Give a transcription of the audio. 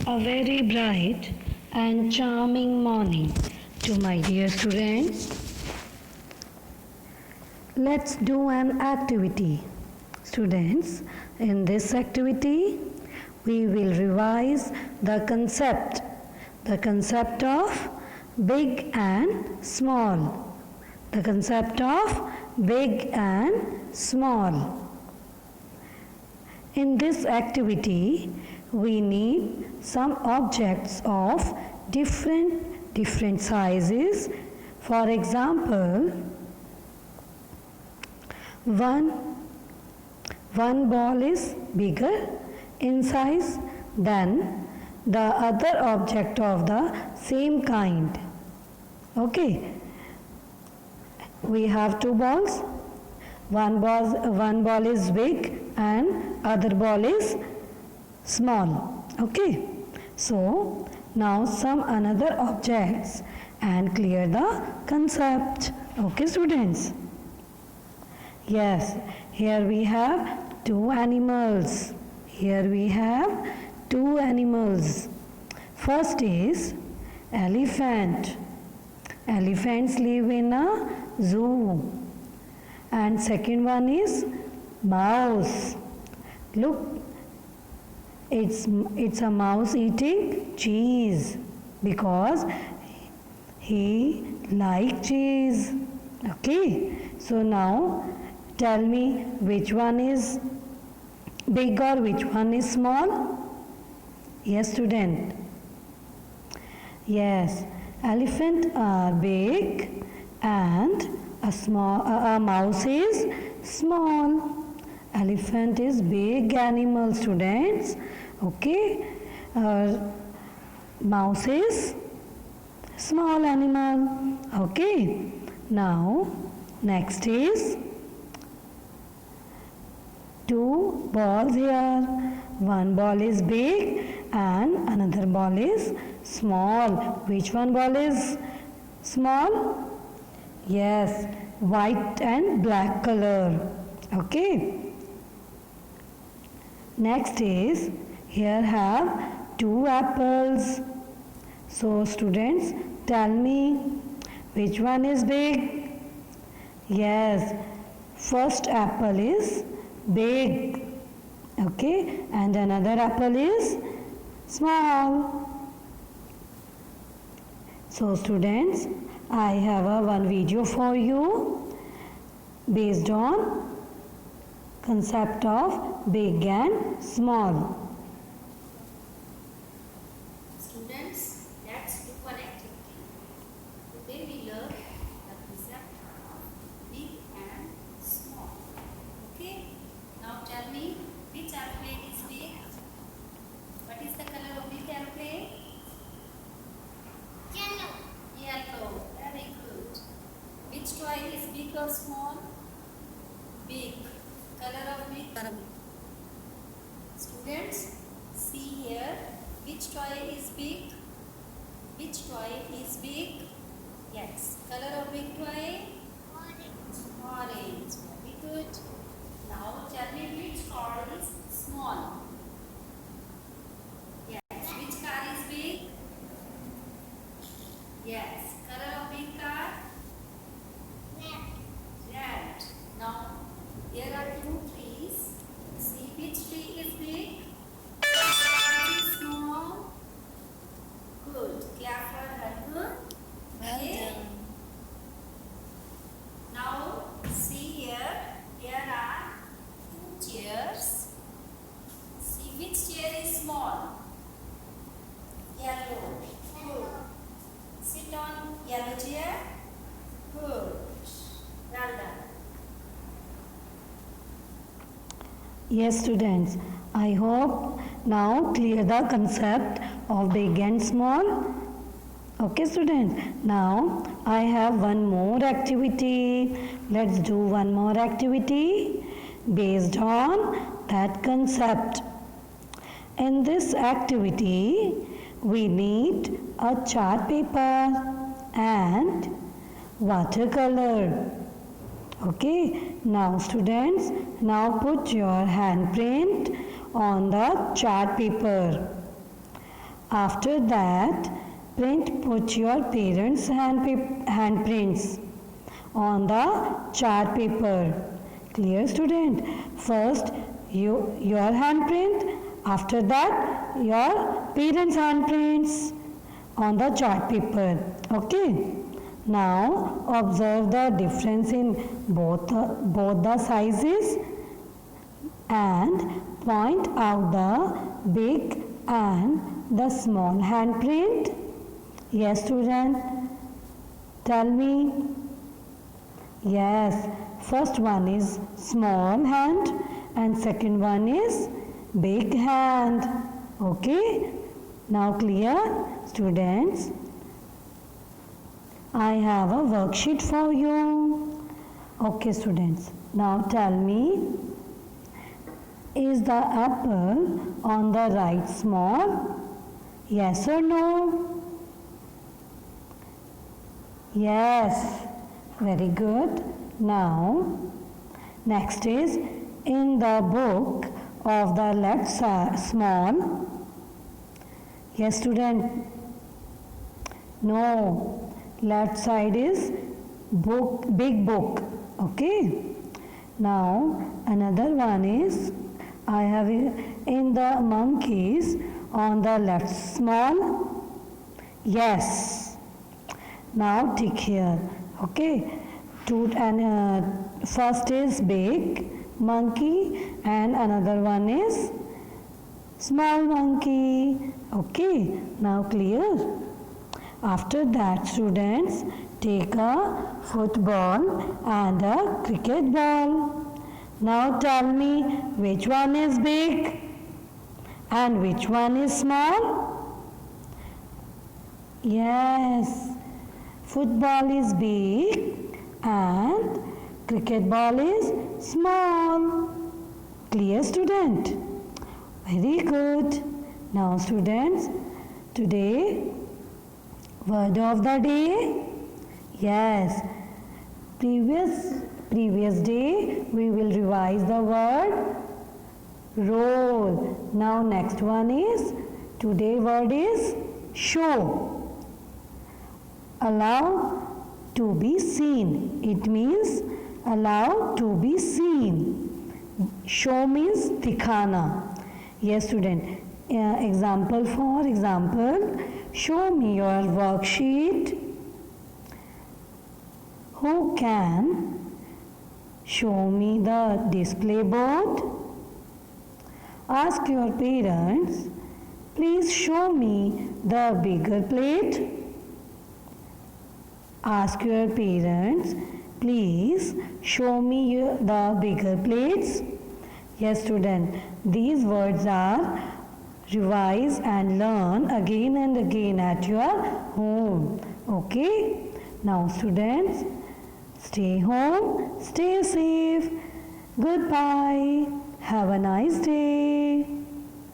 A very bright and charming morning to my dear students. Let's do an activity. Students, in this activity, we will revise the concept of big and small. The concept of big and small. In this activity, we need some objects of different sizes. For example, one ball is bigger in size than the other object of the same kind. Okay, we have two balls. One ball is big and other ball is small. Okay, so now some another objects and clear the concept. Okay, students. Yes, here we have two animals. Here we have two animals. First is elephant. Elephants live in a zoo. And second one is mouse. Look, it's a mouse eating cheese because he likes cheese. Okay, so now tell me which one is big or which one is small? Yes, student. Yes, elephant are big and a mouse is small. Elephant is big animal, students. Okay, mouse is small animal. Okay, now next is two balls here. One ball is big and another ball is small. Which one ball is small? Yes, white and black color. Okay. Next is, here have two apples. So students, tell me which one is big? Yes, first apple is big. Okay, and another apple is small. So students, I have one video for you based on concept of big and small. Students, let's do one activity. Today we learn the concept of big and small. Okay? Now tell me which airplane is big? What is the color of big airplane? Yellow. Yellow. Very good. Which toy is big or small? Big. Color of big. Students, see here. Which toy is big? Which toy is big? Yes. Color of big toy? Orange. Orange. Very good. Now tell me which car is small? Yes. Which car is big? Yes. Color of big car? Red. Red. Now there are two trees. See which tree is big? Which is small? Good. Clap for her. Okay. Now see here. There are two chairs. See which chair is small? Yellow. Good. Sit on yellow chair. Good. Well done. Yes, students, I hope now clear the concept of big and small. Okay, students, now I have one more activity. Let's do one more activity based on that concept. In this activity, we need a chart paper and watercolor. Okay, now students, now put your handprint on the chart paper. After that, put your parents' handprints on the chart paper. Clear, student? First your handprint, after that your parents' handprints on the chart paper. Okay. Now observe the difference in both the sizes and point out the big and the small handprint. Yes, student? Tell me. Yes, first one is small hand and second one is big hand. Okay? Now clear, students? I have a worksheet for you. Okay, students. Now tell me, is the apple on the right small? Yes or no? Yes. Very good. Now, next is in the book of the left side small. Yes, student? No. Left side is book, big book. Okay. Now, another one is I have in the monkeys on the left small. Yes. Now tick here. Okay. First is big monkey and another one is small monkey. Okay. Now clear. After that, students, take a football and a cricket ball. Now tell me which one is big and which one is small? Yes, football is big and cricket ball is small. Clear, student? Very good. Now students, today word of the day. Yes, previous day we will revise the word roll. Now next one is, today word is show. Allow to be seen. It means allow to be seen. Show means dikhana. Yes, student. Example, for example, show me your worksheet. Who can show me the display board? Ask your parents, please show me the bigger plate. Ask your parents, please show me the bigger plates. Yes, student, these words are revise and learn again and again at your home. Okay? Now, students, stay home, stay safe. Goodbye. Have a nice day.